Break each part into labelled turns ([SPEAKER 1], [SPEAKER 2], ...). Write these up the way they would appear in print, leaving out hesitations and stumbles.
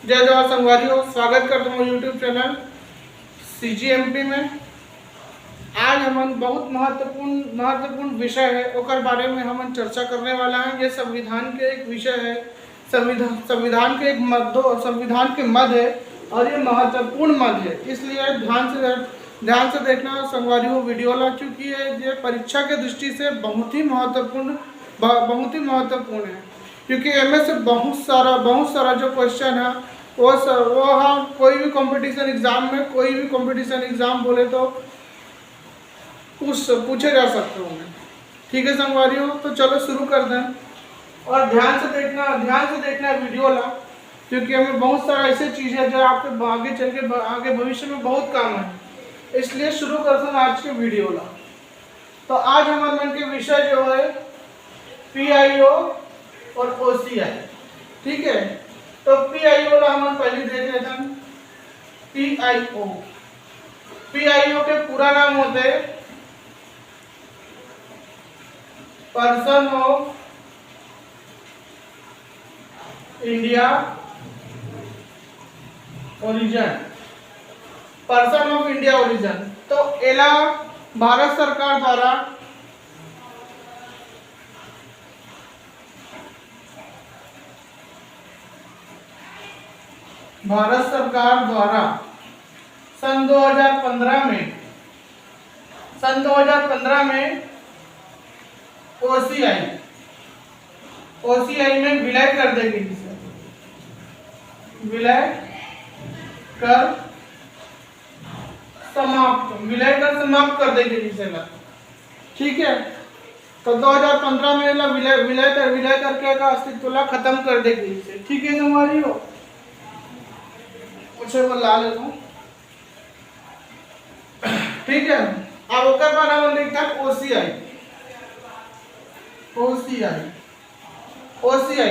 [SPEAKER 1] जय जवाहर संगवारियों, स्वागत करता हूँ यूट्यूब चैनल CGMP में। आज हम बहुत महत्वपूर्ण विषय है ओकर बारे में हम चर्चा करने वाला हैं। ये संविधान के एक विषय है, संविधान के एक संविधान के मद है और ये महत्वपूर्ण मद है, इसलिए ध्यान से देखना संगवारियों वीडियो ला, क्योंकि ये परीक्षा के दृष्टि से बहुत ही महत्वपूर्ण है। क्योंकि इनमें से बहुत सारा जो क्वेश्चन है वो हाँ कोई भी कंपटीशन एग्जाम बोले तो पूछे जा सकते होंगे। ठीक है संगवारियों, तो चलो शुरू कर दें और ध्यान से देखना वीडियो ला, क्योंकि हमें बहुत सारा ऐसे चीज़ें जो आपके आगे चल के आगे भविष्य में बहुत काम है, इसलिए शुरू करते हैं आज के वीडियो ला। तो आज हमारे मन के विषय जो है PIO और OCI। ठीक है, तो PIO ला हम पहले देख लेते हैं। PIO के पूरा नाम होते हैं person of India origin. Person of India origin तो एला भारत सरकार द्वारा सन 2015 में OCI में विलय कर देगी, विलय कर समाप्त कर देगी जिसे। ठीक है, तो 2015 में विलय करके का अस्तित्व खत्म कर देगी इसे। ठीक है हमारी हो वो ला लेता हूँ। ठीक है, अब ओकर बाद हम देखते हैं OCI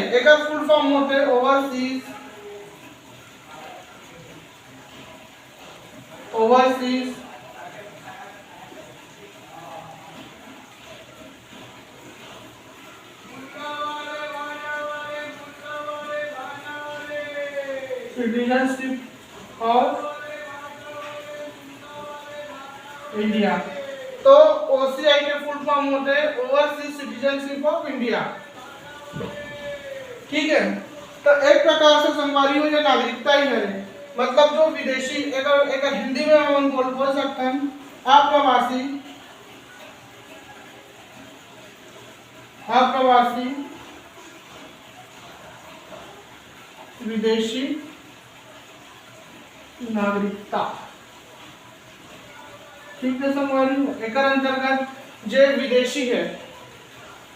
[SPEAKER 1] एक फुल फॉर्म होते हैं ओवरसीज सिटीजनशिप ऑफ इंडिया। तो OCI के फुल फॉर्म होते हैं ओवरसीज सिटीजनशिप ऑफ इंडिया। ठीक है, तो एक प्रकार से संगवारी हो या नागरिकता ही है, मतलब जो विदेशी एक हिंदी में हम बोल सकते हैं अप्रवासी विदेशी नागरिकता। ठीक है संगवारी, एक अंतर्गत जो विदेशी है,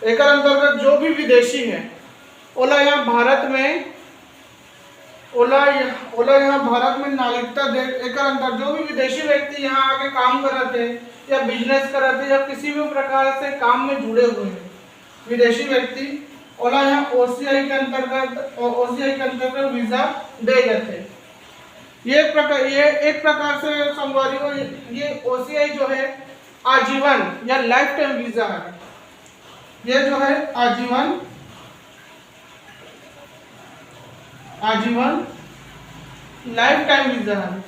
[SPEAKER 1] एक अंतर्गत जो भी विदेशी है ओला यहाँ भारत में नागरिकता दे। एक अंतर जो भी विदेशी व्यक्ति यहाँ आके काम कर रहे थे या बिजनेस कर रहे थे या किसी भी प्रकार से काम में जुड़े हुए हैं विदेशी व्यक्ति, ओला यहाँ OCI के अंतर्गत वीजा दे गए थे। ये एक प्रकार से संगवारी को ये OCI जो है आजीवन या लाइफ टाइम वीजा है। ये जो है आजीवन लाइफ टाइम वीजा है।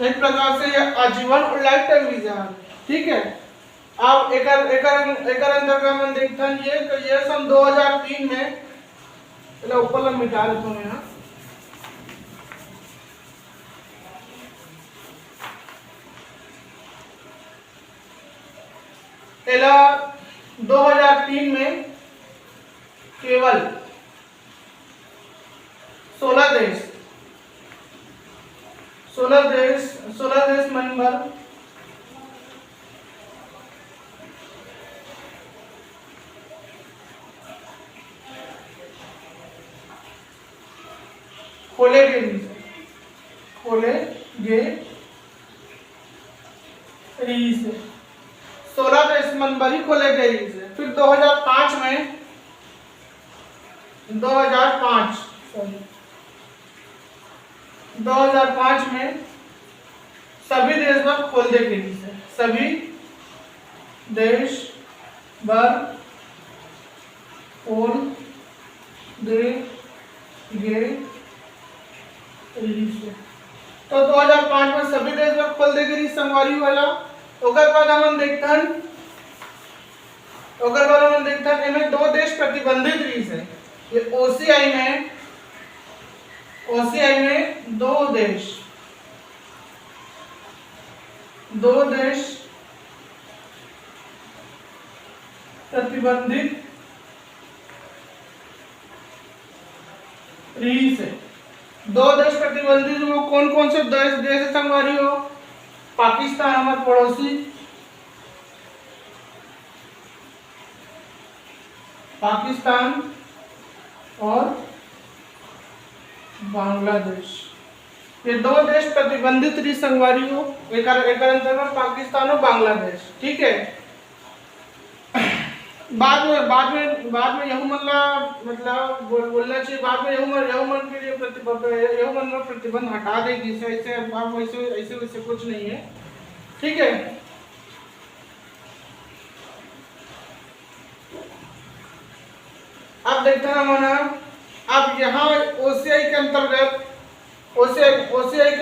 [SPEAKER 1] एक प्रकार से ये आजीवन और लाइफ टाइम वीजा है। ठीक है, अब एक अंतर्गत हम देखते हैं ये सन 2003 में ऊपर मिटा देता हूँ यहाँ। एला 2003 में केवल 16 देश मेंबर खोले गए 16 देश मेंबर ही खोले गए। फिर 2005 में सभी देश भर खोल देंगे, सभी देश भर खोल दे ये तो 2005 में सभी देश में खोल देगी री संगवारी वाला। ओकर बाद हम देखते हैं इनमें दो देश प्रतिबंधित रही है। ये ओसीआई में दो देश प्रतिबंधित रही है। दो देश प्रतिबंधित वो कौन कौन से देश संगवारी हो? पाकिस्तान हमारे पड़ोसी, पाकिस्तान और बांग्लादेश। ये दो देश प्रतिबंधित रही संगवारी हो। एक अंतर्गत पाकिस्तान और बांग्लादेश। ठीक है। बाद में यहू मतलब बोलना चाहिए। बाद में यहू मन के लिए प्रतिबंध हटा देगी। ऐसे कुछ नहीं है। ठीक है। अब देखते हैं हमारा, अब यहाँ ओसीआई के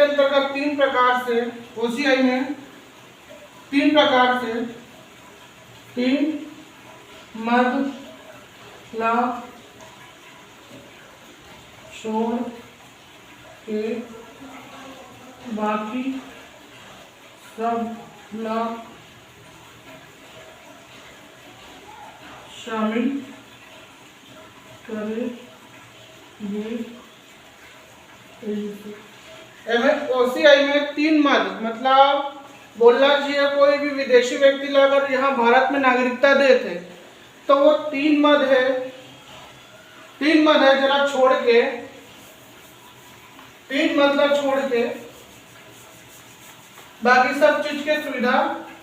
[SPEAKER 1] अंतर्गत तीन प्रकार से, ओसीआई में तीन प्रकार से, तीन मध ला छोड़ के बाकी सब ला शामिल करे। ओसीआई में तीन मद मतलब बोलना चाहिए कोई भी विदेशी व्यक्ति अगर यहाँ भारत में नागरिकता देते तो वो तीन मद है जरा छोड़ के, तीन मतलब छोड़ के बाकी सब चीज के सुविधा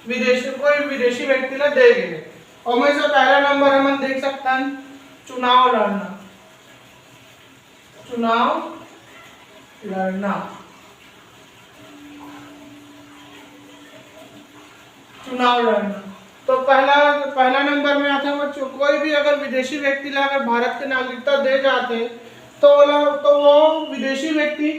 [SPEAKER 1] कोई विदेशी व्यक्ति ला देंगे। और में से पहला नंबर हम देख सकते हैं चुनाव लड़ना। तो पहला नंबर में आता है कोई भी अगर विदेशी व्यक्ति ला अगर भारत की नागरिकता दे जाते तो वो विदेशी व्यक्ति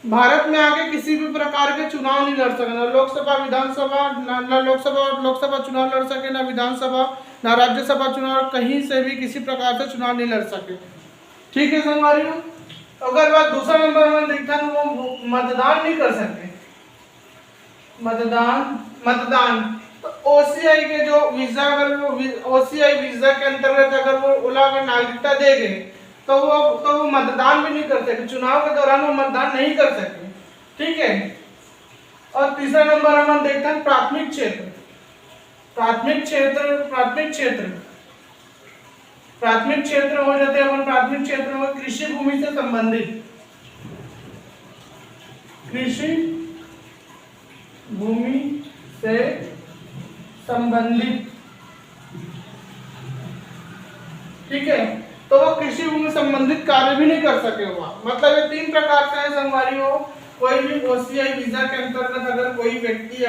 [SPEAKER 1] भारत में आके किसी भी प्रकार के चुनाव नहीं लड़ सके। ना लोकसभा विधानसभा, ना लोकसभा चुनाव लड़ सके, ना विधानसभा, ना राज्यसभा चुनाव, कहीं से भी किसी प्रकार से चुनाव नहीं लड़ सके। ठीक है संगवारी। अगर बात दूसरा नंबर में देखता है वो मतदान नहीं कर सकते। मतदान तो ओसीआई के जो वीजा, अगर वो ओसीआई वीजा के अंतर्गत अगर वो अगर नागरिकता देंगे तो वो मतदान भी नहीं कर सके। चुनाव के दौरान वो मतदान नहीं कर सके। ठीक है। और तीसरा नंबर हम देखते हैं प्राथमिक क्षेत्र हो जाते हैं। प्राथमिक क्षेत्र में कृषि भूमि से संबंधित, ठीक है। तो वो कृषि भूमि संबंधित कार्य भी नहीं कर सके हुआ। मतलब ये तीन प्रकार से है संगवारी हो। कोई भी ओसीआई वीजा के अंतर्गत अगर कोई व्यक्ति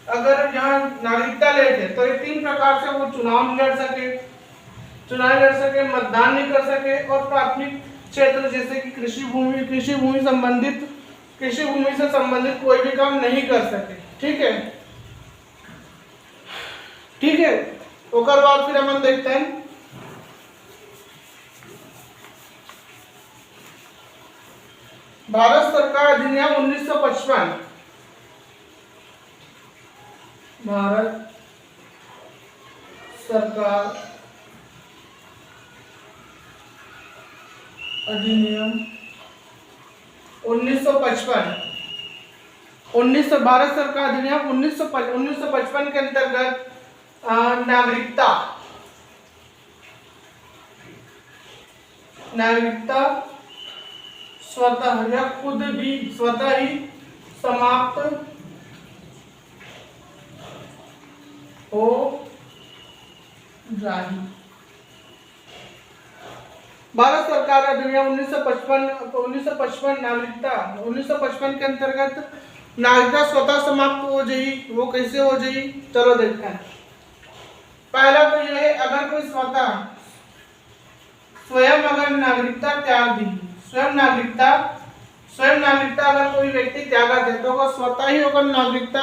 [SPEAKER 1] अगर यहाँ नागरिकता लेते तो ये तीन प्रकार से वो चुनाव लड़ सके, मतदान नहीं कर सके और प्राथमिक क्षेत्र जैसे कि कृषि भूमि से संबंधित कोई भी काम नहीं कर सके। ठीक है। ओकर बाद फिर हम देखते हैं भारत सरकार अधिनियम 1955। भारत सरकार अधिनियम 1955। भारत सरकार अधिनियम 1955 के अंतर्गत नागरिकता स्वतः ही समाप्त हो जाएगी। भारत सरकार अधिनियम 1955 1955 के अंतर्गत नागरिकता स्वतः समाप्त हो जाएगी। वो कैसे हो जाएगी चलो देखते हैं। पहला तो यह है अगर कोई स्वयं अगर नागरिकता त्याग दी, स्वयं नागरिकता अगर कोई व्यक्ति त्यागत है तो वो स्वतः ही होकर नागरिकता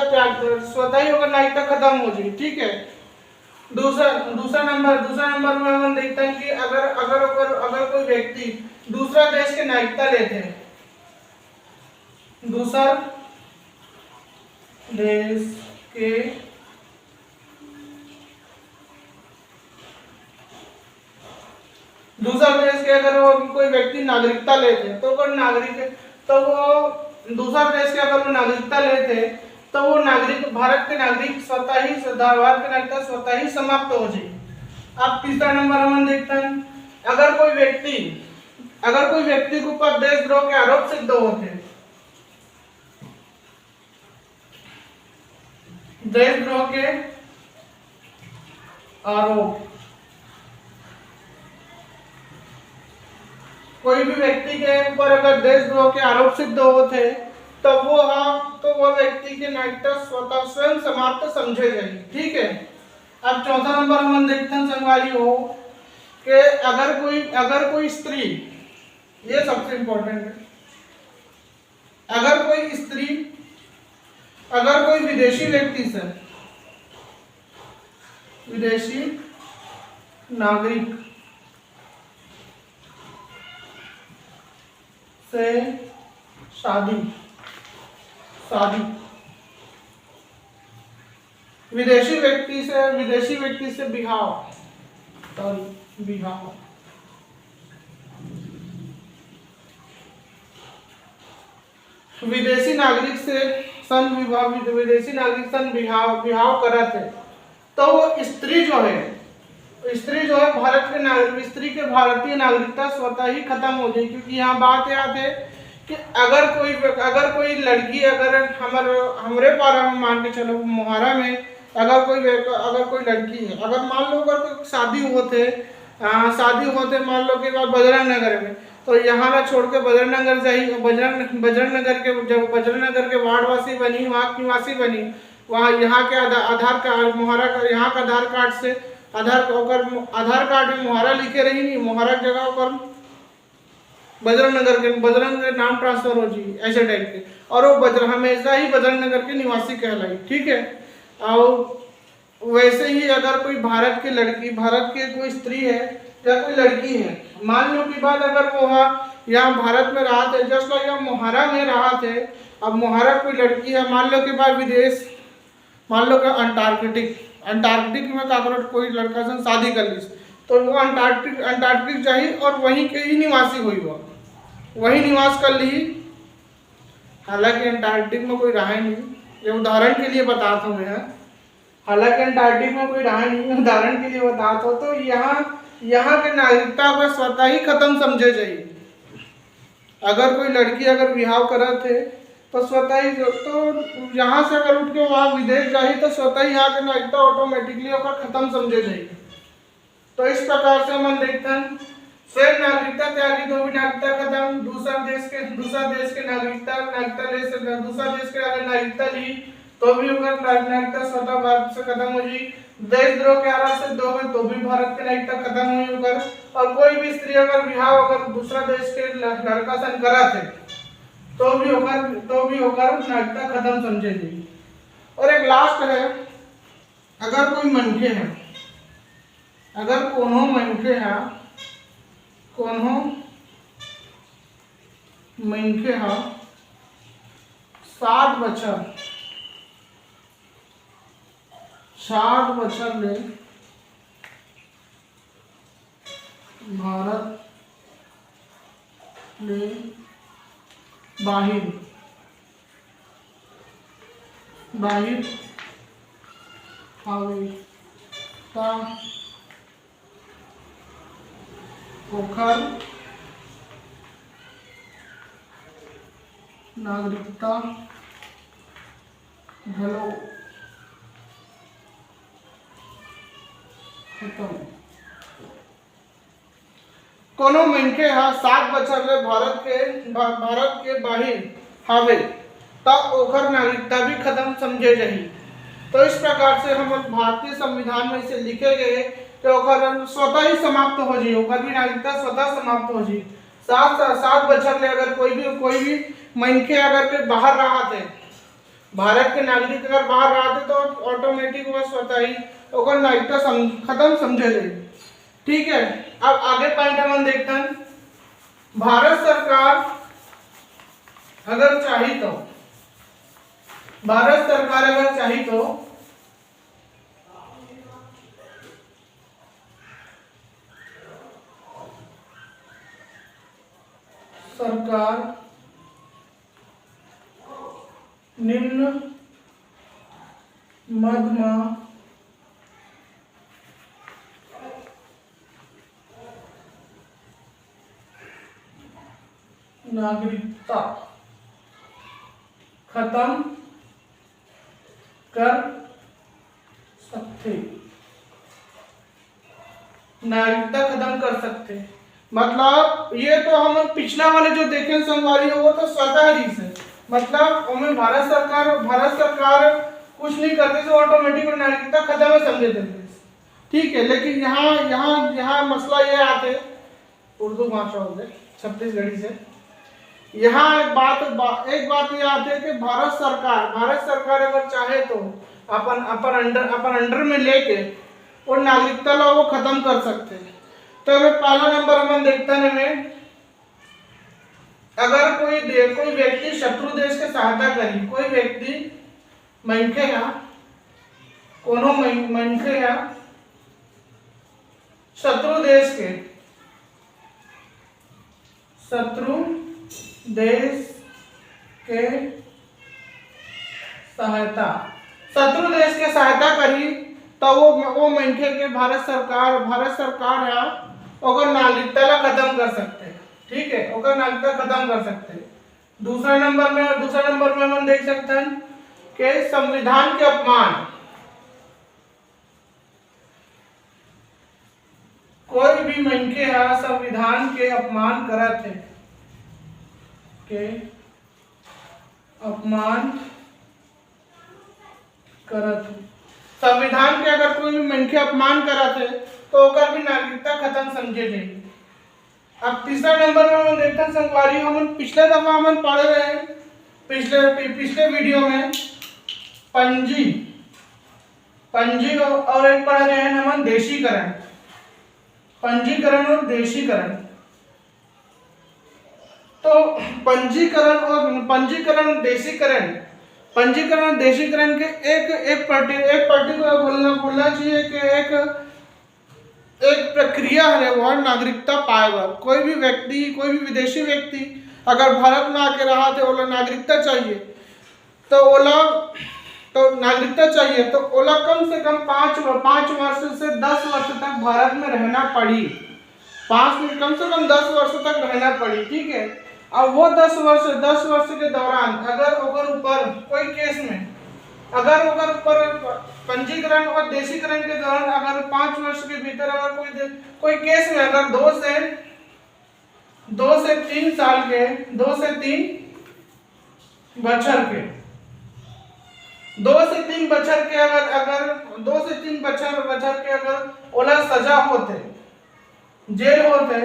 [SPEAKER 1] त्याग, स्वतः ही होकर नागरिकता खत्म हो जाए। ठीक है। दूसरा नंबर में हम देखते हैं कि अगर कोई व्यक्ति दूसरा देश के नागरिकता लेते हैं, दूसरा देश के अगर वो कोई व्यक्ति नागरिकता लेते हैं तो वो दूसरा देश के अगर वो नागरिकता लेते हैं तो वो भारत के नागरिक स्वतः ही भारत के नागरिकता स्वतः ही समाप्त हो जाए। अब तीसरा नंबर हम देखते हैं, अगर कोई व्यक्ति के ऊपर देशद्रोह के आरोप सिद्ध होते हैं, देशद्रोह के आरोप, कोई भी व्यक्ति के ऊपर अगर देशद्रोह के आरोप सिद्ध होते तो वो व्यक्ति के नागरिकता स्वयं समाप्त समझे जाएगी। ठीक है। अब चौथा नंबर हम देखते हैं संगवारी हो कि अगर कोई स्त्री, ये सबसे इंपॉर्टेंट है, अगर कोई विदेशी व्यक्ति से, विदेशी नागरिक से शादी विदेशी व्यक्ति से बिहाव, विदेशी नागरिक से बिहाव करत है तो वो स्त्री जो है स्त्री के भारतीय नागरिकता स्वतः ही खत्म हो जाए। क्योंकि यहाँ बात याद है कि अगर कोई लड़की, अगर हमरे पारा में मान के चलो मोहारा में अगर कोई लड़की है, अगर मान लो अगर कोई शादी होते मान लो के बाद बजरंग नगर में, तो यहाँ ना छोड़ के बजरंग नगर जाइए, बजरंग नगर के वार्डवासी बनी, वहाँ की निवासी बनी, वहाँ यहाँ के आधार कार्ड मोहारा का, यहाँ का आधार कार्ड से आधार कार्ड में मोहारा लिखे रही नहीं, मोहारा की जगह पर बजरंग के नाम ट्रांसफर हो जी, ऐसे टाइप के, और वो हमेशा ही बजरंग नगर के निवासी कहलाई। ठीक है। और वैसे ही अगर कोई भारत की कोई स्त्री है या कोई लड़की है, मान लो की बात अगर वो यहाँ भारत में रहा थे, जस्ट लाइक यहाँ मोहारा में रहा थे, अब मोहारा कोई लड़की है, मान लो के बाद विदेश, मान लो कि अंटार्कटिक में काकरोट कोई लड़का से शादी कर ली तो वो अंटार्कटिक जाही और वहीं के ही निवासी हुई, वही निवास कर ली। हालांकि अंटार्कटिक में कोई रहा नहीं, ये उदाहरण के लिए बताता हूँ मैं, हालांकि अंटार्कटिक में कोई रहा नहीं, उदाहरण के लिए बताता हूँ। तो यहाँ के नागरिकता को स्वतः ही खत्म समझे जाइए। अगर कोई लड़की अगर विवाह करा थे तो स्वतः ही, तो यहाँ से अगर उठ के वहाँ विदेश जाए तो स्वतः ही यहाँ के नागरिकता ऑटोमेटिकली होकर खत्म समझे जाएगी। तो इस प्रकार से हम देखते हैं, स्वयं नागरिकता त्यागी तो भी नागरिकता खत्म, दूसरा देश के नागरिकता ले से दूसरा देश के अगर नागरिकता ली तो भी अगर नागरिकता स्वतः भारत से खत्म हो जाएगी, देशद्रोह के आरोप से दो में तो भी भारत की नागरिकता खत्म हुई होकर, और कोई भी स्त्री अगर विवाह अगर दूसरा देश के लड़का से करा थे तो भी होकर नागरिकता खत्म समझे जाएगी। और एक लास्ट है, अगर कोई मनखे है, अगर कोनो मनखे है 60 बछर ले भारत ले बाहिर हावे ता ओखर नागरिकता घलो खत्म। कोनो मनखे 7 बछर ले भारत के बाहिर हावे ता ओखर नागरिकता भी खत्म समझे जाही। तो इस प्रकार से हम भारतीय संविधान में इसे लिखे गए तो स्वतः ही समाप्त हो जाए, ओकर भी नागरिकता स्वतः समाप्त हो जाए। 7 बछर ले अगर कोई भी मनखे अगर के बाहर रहा थे, भारत के नागरिक अगर बाहर रहा थे, तो ऑटोमेटिक वो स्वतः ही ओकर नागरिकता खत्म समझे जाए। ठीक है, अब आगे पॉइंट हम देखते हैं। भारत सरकार अगर चाही तो सरकार निम्न मद नागरिकता खत्म कर सकते, नागरिकता खत्म कर सकते। मतलब ये तो हम पिछला वाले जो देखे संगवारी हो वो तो स्वतः ही से, मतलब हमें भारत सरकार कुछ नहीं करती तो ऑटोमेटिक नागरिकता खत्म है समझे देते। ठीक है, लेकिन यहाँ मसला ये आते, उर्दू भाषा हो गए छत्तीसगढ़ी से, यहाँ एक बात ये आती है कि भारत सरकार अगर चाहे तो अपन अंडर में लेके और नागरिकता ला वो खत्म कर सकते हैं। तो हमें पहला नंबर हम देखते हैं हमें, अगर कोई व्यक्ति शत्रु देश के सहायता करी, कोई व्यक्ति मनखे या शत्रु देश के सहायता करी, तो वो मनखे के भारत सरकार है ओकर नागरिकता ला खत्म कर सकते। ठीक है, ओकर नागरिकता खत्म कर सकते। दूसरा नंबर में हम देख सकते हैं कि संविधान के अपमान, कोई भी मनखे है संविधान के अपमान करत है, संविधान के अगर कोई भी मनखे अपमान करत है तो ओकर भी नागरिकता खत्म समझे जाएगी। अब तीसरा नंबर में हम देखते हैं संगवारी, हम पिछले दफा हम पढ़ रहे हैं पिछले वीडियो में पंजी और एक पढ़ रहे हैं हम देशीकरण, पंजीकरण और देशीकरण। तो पंजीकरण देशीकरण के एक पर्टिकुलर बोलना चाहिए कि एक प्रक्रिया है वो नागरिकता पाएगा। कोई भी विदेशी व्यक्ति अगर भारत में आके रहा थे, ओला नागरिकता चाहिए तो नागरिकता चाहिए तो ओला कम से कम 5 वर्ष से 10 वर्ष तक भारत में रहना पड़ी, कम से कम 10 वर्ष तक रहना पड़ी। ठीक है, अब वो 10 वर्ष के दौरान अगर ओकर ऊपर कोई केस में, अगर ओकर ऊपर पंजीकरण और देशीकरण के दौरान अगर 5 वर्ष के भीतर अगर कोई केस में अगर 2 से 3 साल के 2 से 3 बछर के 2 से 3 बछर के अगर 2 से 3 बछर के अगर ओला सजा होते, जेल होते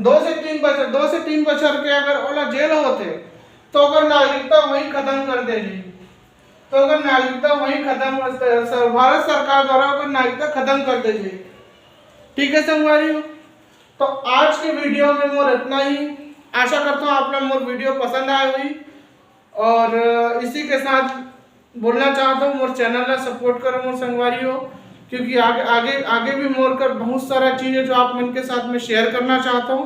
[SPEAKER 1] 2 से 3 बछर के अगर ओला जेल होते तो अगर नागरिकता वही खत्म कर दे रही, तो अगर नागरिकता वही खत्म भारत सरकार द्वारा अगर नागरिकता खत्म कर दे जाए। ठीक है संगवारी, तो आज के वीडियो में मोर इतना ही। आशा करता हूँ आप लोग मोर वीडियो पसंद आए हुई, और इसी के साथ बोलना चाहता हूँ मोर चैनल ला सपोर्ट करो मोर संगवारी हो, क्योंकि आगे भी मोर कर बहुत सारा चीज़ें जो आप मन के साथ में शेयर करना चाहता हूँ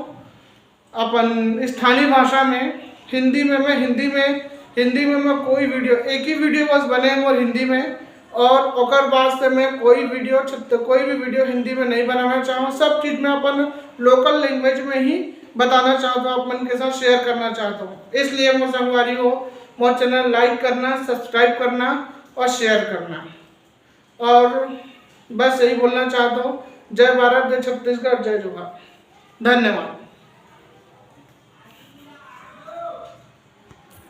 [SPEAKER 1] अपन स्थानीय भाषा में। हिंदी में मैं कोई वीडियो, एक ही वीडियो बस बने मोर हिंदी में, और ओकर बाद से मैं कोई भी वीडियो हिंदी में नहीं बनाना चाहूँ। सब चीज़ मैं अपन लोकल लैंग्वेज में ही बताना चाहता हूँ, अपन के साथ शेयर करना चाहता हूँ। इसलिए मोर संगवारी हो मोर चैनल लाइक करना, सब्सक्राइब करना और शेयर करना, और बस यही बोलना चाहता हूँ। जय भारत, जय छत्तीसगढ़, जय जोहार, धन्यवाद।